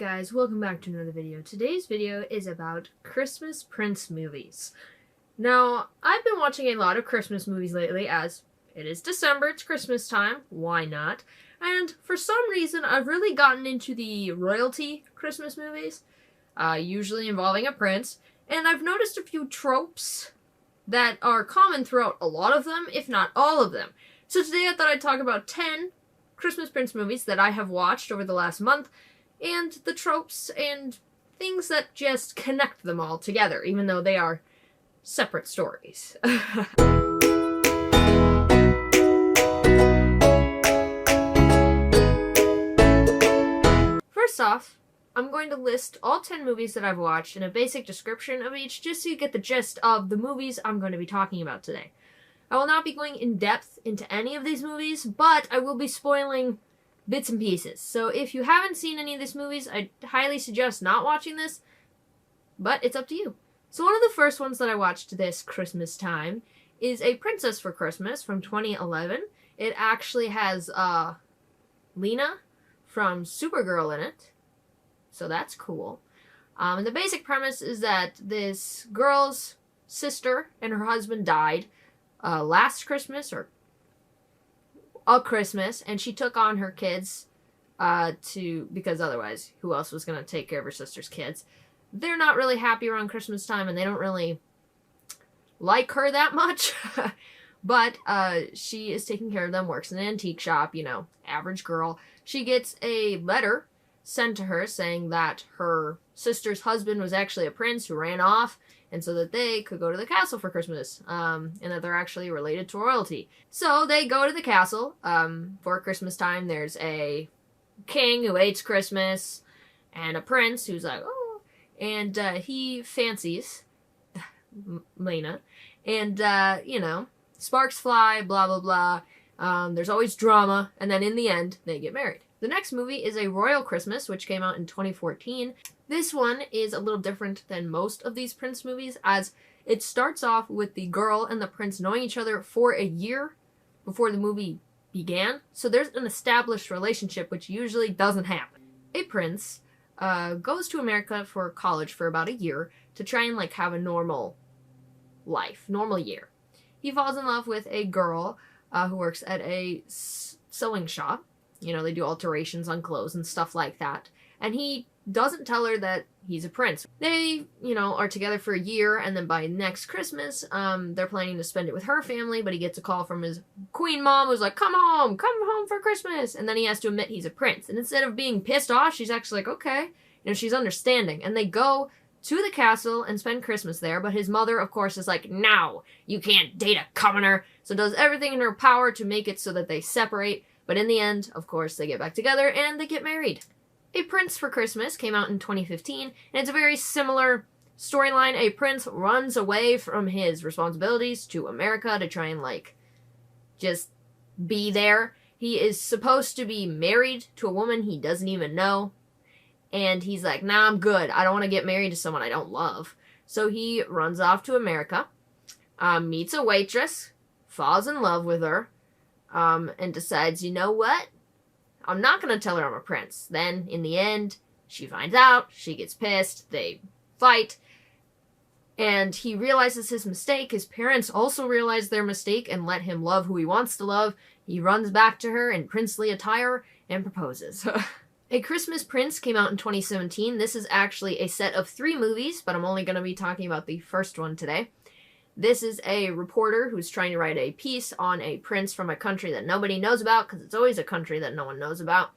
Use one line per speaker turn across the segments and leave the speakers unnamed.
guys, welcome back to another video. Today's video is about Christmas Prince movies. Now, I've been watching a lot of Christmas movies lately as it is December, it's Christmas time, why not? And for some reason, I've really gotten into the royalty Christmas movies, usually involving a prince, and I've noticed a few tropes that are common throughout a lot of them, if not all of them. So today I thought I'd talk about 10 Christmas Prince movies that I have watched over the last month, and the tropes and things that just connect them all together, even though they are separate stories. First off, I'm going to list all 10 movies that I've watched and a basic description of each, just so you get the gist of the movies I'm going to be talking about today. I will not be going in depth into any of these movies, but I will be spoiling bits and pieces. So if you haven't seen any of these movies, I highly suggest not watching this, but it's up to you. So one of the first ones that I watched this Christmas time is A Princess for Christmas from 2011. It actually has Lena from Supergirl in it, so that's cool. And the basic premise is that this girl's sister and her husband died last Christmas, or a Christmas, and she took on her kids because otherwise who else was going to take care of her sister's kids. They're not really happy around Christmas time, and they don't really like her that much. But she is taking care of them, works in an antique shop, you know, average girl. She gets a letter sent to her saying that her sister's husband was actually a prince who ran off, and so that they could go to the castle for Christmas, and that they're actually related to royalty. So they go to the castle for Christmas time. There's a king who hates Christmas, and a prince who's like, oh, and he fancies Lena, and, you know, sparks fly, blah, blah, blah. There's always drama, and then in the end, they get married. The next movie is A Royal Christmas, which came out in 2014. This one is a little different than most of these Prince movies, as it starts off with the girl and the prince knowing each other for a year before the movie began. So there's an established relationship, which usually doesn't happen. A prince goes to America for college for about a year to try and like have a normal life, normal year. He falls in love with a girl who works at a sewing shop. You know, they do alterations on clothes and stuff like that. And he doesn't tell her that he's a prince. They, you know, are together for a year, and then by next Christmas, they're planning to spend it with her family, but he gets a call from his queen mom who's like, come home for Christmas. And then he has to admit he's a prince. And instead of being pissed off, she's actually like, okay. You know, she's understanding. And they go to the castle and spend Christmas there, but his mother, of course, is like, no, you can't date a commoner. So does everything in her power to make it so that they separate. But in the end, of course, they get back together and they get married. A Prince for Christmas came out in 2015, and it's a very similar storyline. A prince runs away from his responsibilities to America to try and, like, just be there. He is supposed to be married to a woman he doesn't even know, and he's like, nah, I'm good. I don't want to get married to someone I don't love. So he runs off to America, meets a waitress, falls in love with her, and decides, you know what? I'm not going to tell her I'm a prince. Then, in the end, she finds out, she gets pissed, they fight, and he realizes his mistake. His parents also realize their mistake and let him love who he wants to love. He runs back to her in princely attire and proposes. A Christmas Prince came out in 2017. This is actually a set of 3 movies, but I'm only going to be talking about the first one today. This is a reporter who's trying to write a piece on a prince from a country that nobody knows about, because it's always a country that no one knows about,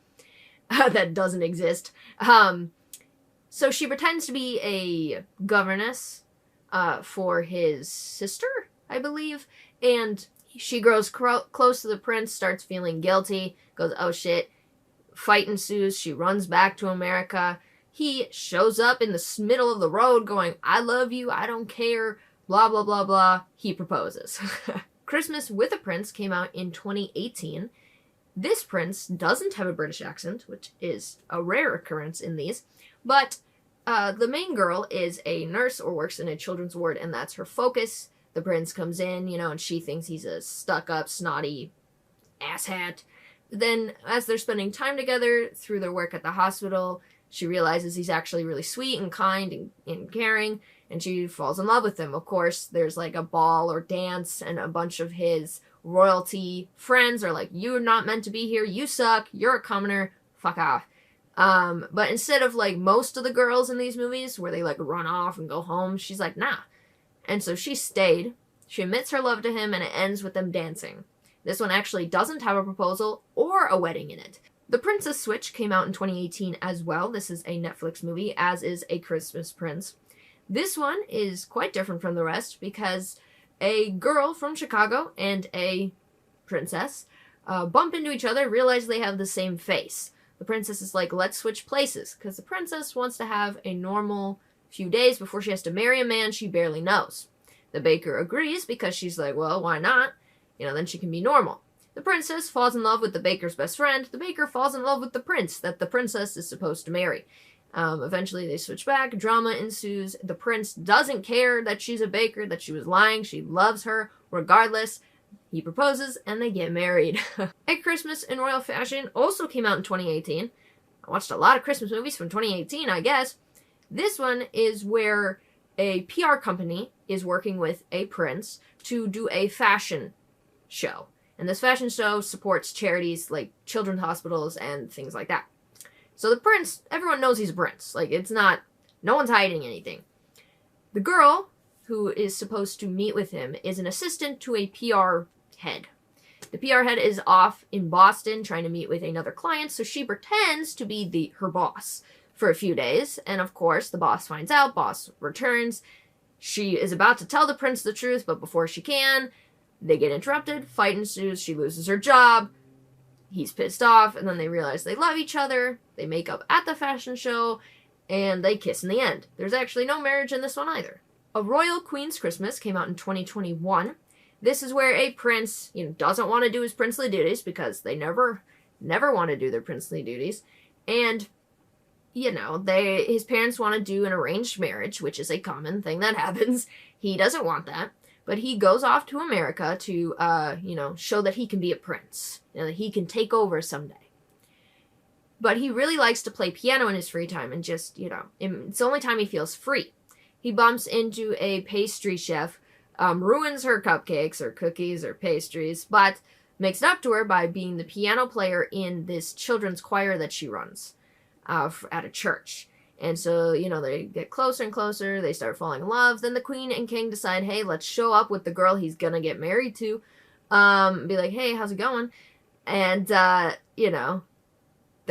that doesn't exist. So she pretends to be a governess for his sister, I believe, and she grows close to the prince, starts feeling guilty, goes, oh shit, fight ensues, she runs back to America. He shows up in the middle of the road going, I love you, I don't care, blah, blah, blah, blah. He proposes. Christmas with a Prince came out in 2018. This prince doesn't have a British accent, which is a rare occurrence in these, but the main girl is a nurse or works in a children's ward, and that's her focus. The prince comes in, you know, and she thinks he's a stuck-up, snotty asshat. Then, as they're spending time together through their work at the hospital, She realizes he's actually really sweet and kind and caring, and she falls in love with him. Of course, there's like a ball or dance, and a bunch of his royalty friends are like, you're not meant to be here, you suck, you're a commoner, fuck off. But instead of like most of the girls in these movies where they like run off and go home, she's like, nah. And so she stayed. She admits her love to him, and it ends with them dancing. This one actually doesn't have a proposal or a wedding in it. The Princess Switch came out in 2018 as well. This is a Netflix movie, as is A Christmas Prince. This one is quite different from the rest because a girl from Chicago and a princess bump into each other, realize they have the same face. The princess is like, let's switch places, because the princess wants to have a normal few days before she has to marry a man she barely knows. The baker agrees because she's like, well, why not? Then she can be normal. The princess falls in love with the baker's best friend. The baker falls in love with the prince that the princess is supposed to marry. Eventually they switch back. Drama ensues. The prince doesn't care that she's a baker, that she was lying. She loves her regardless. He proposes and they get married. A Christmas in Royal Fashion also came out in 2018. I watched a lot of Christmas movies from 2018, I guess. This one is where a PR company is working with a prince to do a fashion show. And this fashion show supports charities like children's hospitals and things like that. So the prince, everyone knows he's a prince. Like, it's not, no one's hiding anything. The girl who is supposed to meet with him is an assistant to a PR head. The PR head is off in Boston trying to meet with another client, so she pretends to be her boss for a few days. And of course, the boss finds out, boss returns. She is about to tell the prince the truth, but before she can, they get interrupted, fight ensues, she loses her job, he's pissed off, and then they realize they love each other, they make up at the fashion show, and they kiss in the end. There's actually no marriage in this one either. A Royal Queen's Christmas came out in 2021. This is where a prince, doesn't want to do his princely duties because they never want to do their princely duties, and his parents want to do an arranged marriage, which is a common thing that happens. He doesn't want that. But he goes off to America to, show that he can be a prince. That he can take over someday. But he really likes to play piano in his free time and just, it's the only time he feels free. He bumps into a pastry chef, ruins her cupcakes or cookies or pastries, but makes it up to her by being the piano player in this children's choir that she runs at a church. And so, they get closer and closer, they start falling in love, then the queen and king decide, hey, let's show up with the girl he's gonna get married to, be like, hey, how's it going? And, they're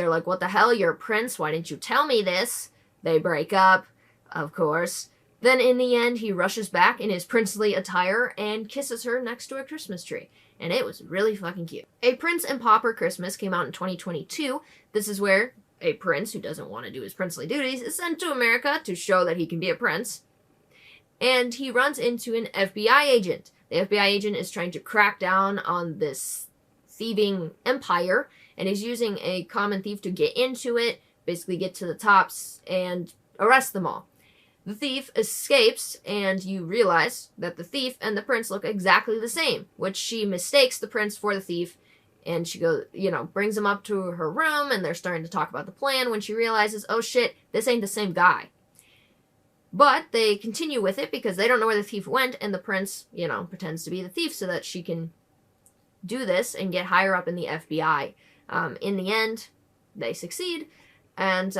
like, what the hell, you're a prince, why didn't you tell me this? They break up, of course. Then in the end, he rushes back in his princely attire and kisses her next to a Christmas tree. And it was really fucking cute. A Prince and Pauper Christmas came out in 2022. This is where a prince who doesn't want to do his princely duties is sent to America to show that he can be a prince. And he runs into an FBI agent. The FBI agent is trying to crack down on this thieving empire, and is using a common thief to get into it, basically get to the tops, and arrest them all. The thief escapes, and you realize that the thief and the prince look exactly the same, which she mistakes the prince for the thief. And she goes, brings him up to her room, and they're starting to talk about the plan when she realizes, oh shit, this ain't the same guy. But they continue with it because they don't know where the thief went, and the prince, pretends to be the thief so that she can do this and get higher up in the FBI. In the end, they succeed, and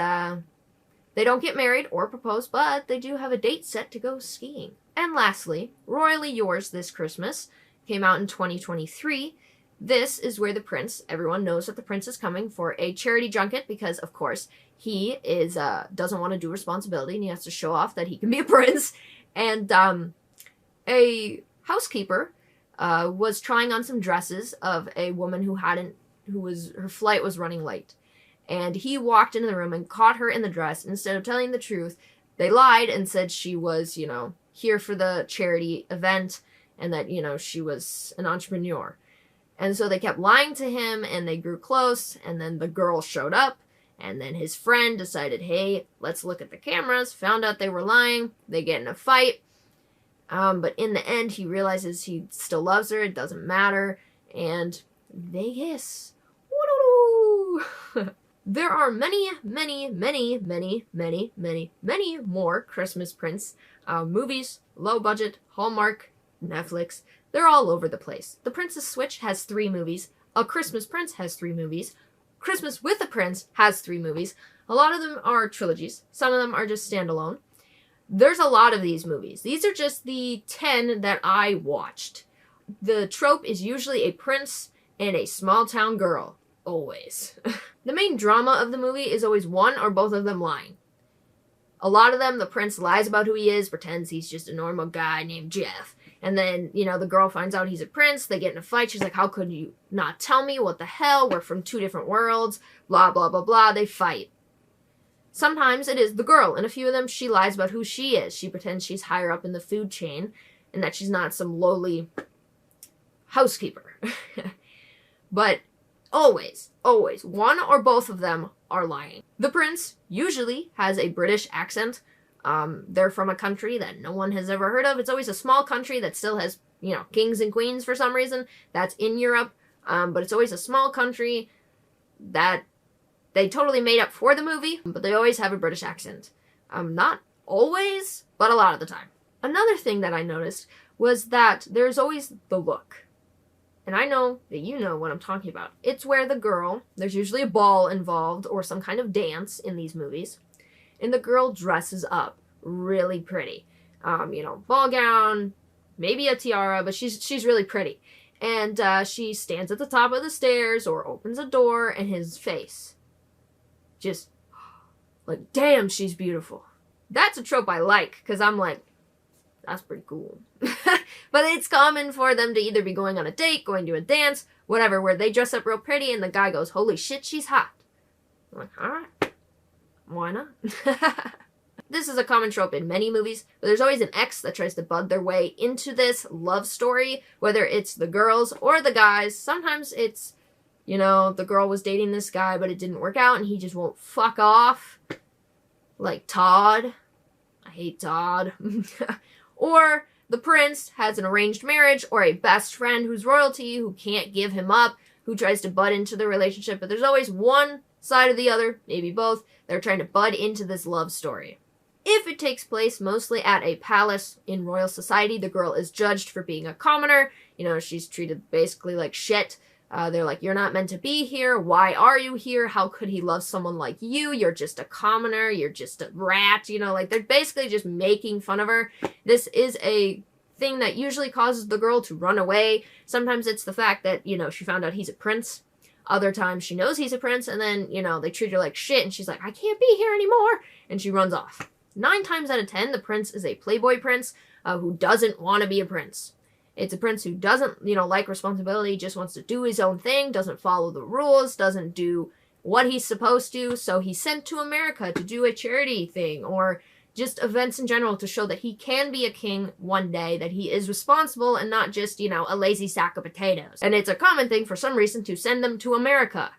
they don't get married or propose, but they do have a date set to go skiing. And lastly, Royally Yours This Christmas came out in 2023. This is where the prince, everyone knows that the prince is coming for a charity junket because, of course, he is doesn't want to do responsibility and he has to show off that he can be a prince. And a housekeeper was trying on some dresses of a woman her flight was running late. And he walked into the room and caught her in the dress. Instead of telling the truth, they lied and said she was, here for the charity event and that, she was an entrepreneur. And so they kept lying to him, and they grew close, and then the girl showed up, and then his friend decided, hey, let's look at the cameras, found out they were lying, they get in a fight, but in the end, he realizes he still loves her, it doesn't matter, and they kiss. Woo-doo-doo! There are many, many, many, many, many, many, many more Christmas Prince movies, low budget, Hallmark, Netflix. They're all over the place. The Princess Switch has 3 movies. A Christmas Prince has 3 movies. Christmas with a Prince has 3 movies. A lot of them are trilogies. Some of them are just standalone. There's a lot of these movies. These are just the 10 that I watched. The trope is usually a prince and a small town girl. Always. The main drama of the movie is always one or both of them lying. A lot of them, the prince lies about who he is, pretends he's just a normal guy named Jeff. And then, the girl finds out he's a prince. They get in a fight. She's like, how could you not tell me? What the hell? We're from 2 different worlds. Blah, blah, blah, blah. They fight. Sometimes it is the girl. In a few of them, she lies about who she is. She pretends she's higher up in the food chain and that she's not some lowly housekeeper. But always, one or both of them are lying. The prince usually has a British accent. They're from a country that no one has ever heard of. It's always a small country that still has, kings and queens for some reason. That's in Europe. But it's always a small country that they totally made up for the movie, but they always have a British accent. Not always, but a lot of the time. Another thing that I noticed was that there's always the look. And I know that you know what I'm talking about. It's where the girl, there's usually a ball involved or some kind of dance in these movies, and the girl dresses up really pretty. Ball gown, maybe a tiara, but she's really pretty. And she stands at the top of the stairs or opens a door, and his face just like, damn, she's beautiful. That's a trope I like, because I'm like, that's pretty cool. But it's common for them to either be going on a date, going to a dance, whatever, where they dress up real pretty and the guy goes, holy shit, she's hot. I'm like, alright, why not? This is a common trope in many movies, but there's always an ex that tries to bud their way into this love story, whether it's the girls or the guys. Sometimes it's, the girl was dating this guy, but it didn't work out and he just won't fuck off. Like Todd. I hate Todd. Or the prince has an arranged marriage or a best friend who's royalty who can't give him up, who tries to butt into the relationship, but there's always one side or the other, maybe both, that are trying to bud into this love story. If it takes place mostly at a palace in royal society, the girl is judged for being a commoner. She's treated basically like shit. They're like, you're not meant to be here. Why are you here? How could he love someone like you? You're just a commoner. You're just a rat. They're basically just making fun of her. This is a thing that usually causes the girl to run away. Sometimes it's the fact that, she found out he's a prince. Other times she knows he's a prince and then, they treat her like shit and she's like, I can't be here anymore. And she runs off. 9 times out of 10, the prince is a playboy prince who doesn't want to be a prince. It's a prince who doesn't, like responsibility, just wants to do his own thing, doesn't follow the rules, doesn't do what he's supposed to, so he's sent to America to do a charity thing, or just events in general to show that he can be a king one day, that he is responsible and not just, a lazy sack of potatoes. And it's a common thing for some reason to send them to America.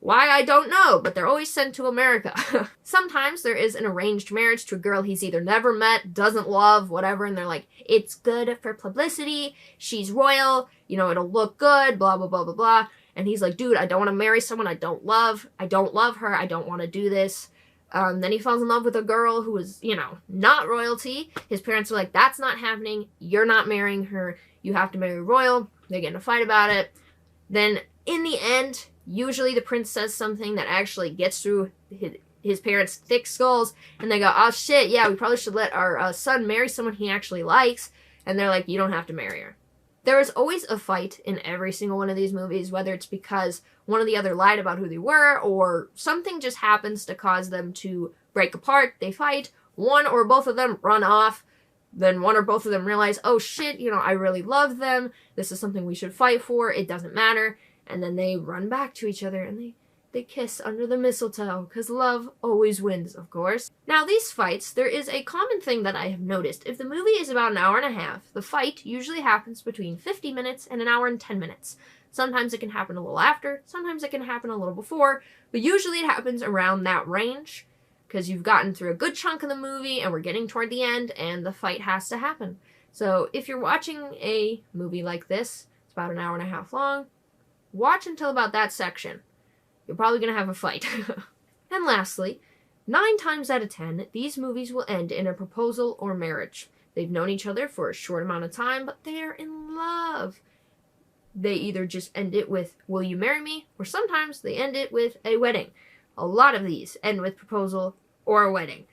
Why, I don't know, but they're always sent to America. Sometimes there is an arranged marriage to a girl he's either never met, doesn't love, whatever, and they're like, it's good for publicity, she's royal, it'll look good, blah, blah, blah, blah, blah. And he's like, dude, I don't want to marry someone I don't love her, I don't want to do this. Then he falls in love with a girl who is, not royalty. His parents are like, that's not happening, you're not marrying her, you have to marry royal. They get in a fight about it. Then, in the end, usually the prince says something that actually gets through his parents' thick skulls, and they go, oh shit, yeah, we probably should let our son marry someone he actually likes, and they're like, you don't have to marry her. There is always a fight in every single one of these movies, whether it's because one or the other lied about who they were, or something just happens to cause them to break apart, they fight, one or both of them run off, then one or both of them realize, oh shit, I really love them, this is something we should fight for, it doesn't matter. And then they run back to each other and they kiss under the mistletoe, because love always wins, of course. Now, these fights, there is a common thing that I have noticed. If the movie is about an hour and a half, the fight usually happens between 50 minutes and an hour and 10 minutes. Sometimes it can happen a little after, sometimes it can happen a little before, but usually it happens around that range, because you've gotten through a good chunk of the movie and we're getting toward the end and the fight has to happen. So if you're watching a movie like this, it's about an hour and a half long, watch until about that section. you're probably going to have a fight. And lastly, 9 times out of 10, these movies will end in a proposal or marriage. They've known each other for a short amount of time, but they are in love. They either just end it with, will you marry me? Or sometimes they end it with a wedding. A lot of these end with proposal or a wedding.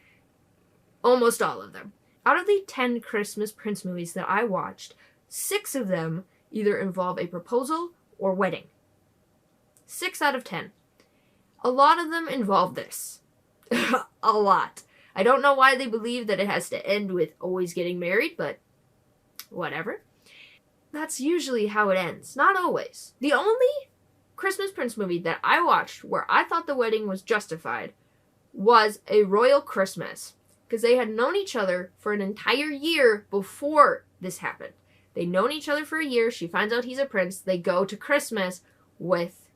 Almost all of them. Out of the 10 Christmas Prince movies that I watched, 6 of them either involve a proposal or wedding. 6 out of 10. A lot of them involve this. A lot. I don't know why they believe that it has to end with always getting married, but whatever. That's usually how it ends. Not always. The only Christmas Prince movie that I watched where I thought the wedding was justified was A Royal Christmas. Because they had known each other for an entire year before this happened. They'd known each other for a year. She finds out he's a prince. They go to Christmas with,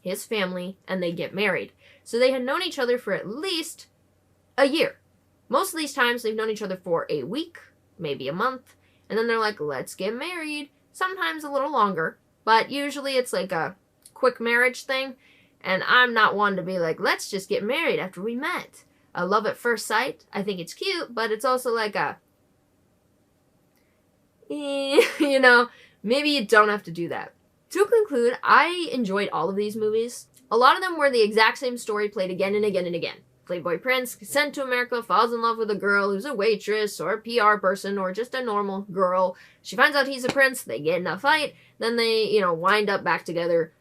his family, and they get married. So they had known each other for at least a year. Most of these times, they've known each other for a week, maybe a month, and then they're like, let's get married. Sometimes a little longer, but usually it's like a quick marriage thing, and I'm not one to be like, let's just get married after we met. I love at first sight. I think it's cute, but it's also like maybe you don't have to do that. To conclude, I enjoyed all of these movies. A lot of them were the exact same story played again and again and again. Playboy prince, sent to America, falls in love with a girl who's a waitress or a PR person or just a normal girl. She finds out he's a prince, they get in a fight, then they, wind up back together.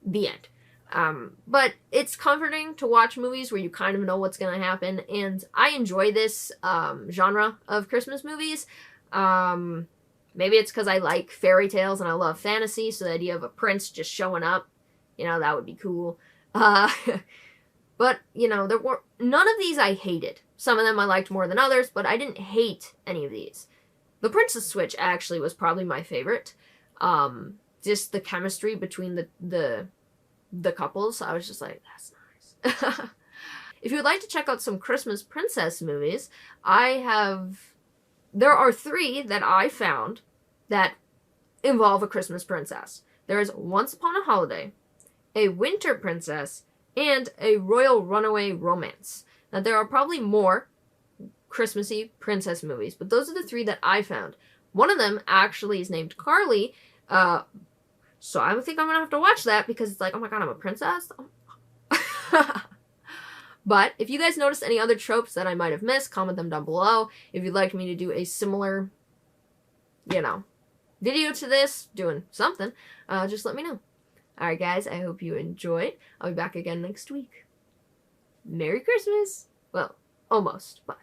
The end. But it's comforting to watch movies where you kind of know what's going to happen, and I enjoy this genre of Christmas movies. Maybe it's because I like fairy tales and I love fantasy, so the idea of a prince just showing up, that would be cool. But, there were none of these I hated. Some of them I liked more than others, but I didn't hate any of these. The Princess Switch actually was probably my favorite. Just the chemistry between the couples, I was just like, that's nice. If you would like to check out some Christmas princess movies, there are 3 that I found that involve a Christmas princess. There is Once Upon a Holiday, A Winter Princess, and A Royal Runaway Romance. Now, there are probably more Christmassy princess movies, but those are the 3 that I found. One of them actually is named Carly, so I think I'm going to have to watch that because it's like, oh my god, I'm a princess? But if you guys noticed any other tropes that I might have missed, comment them down below. If you'd like me to do a similar, video to this, doing something, just let me know. Alright guys, I hope you enjoyed. I'll be back again next week. Merry Christmas! Well, almost, but,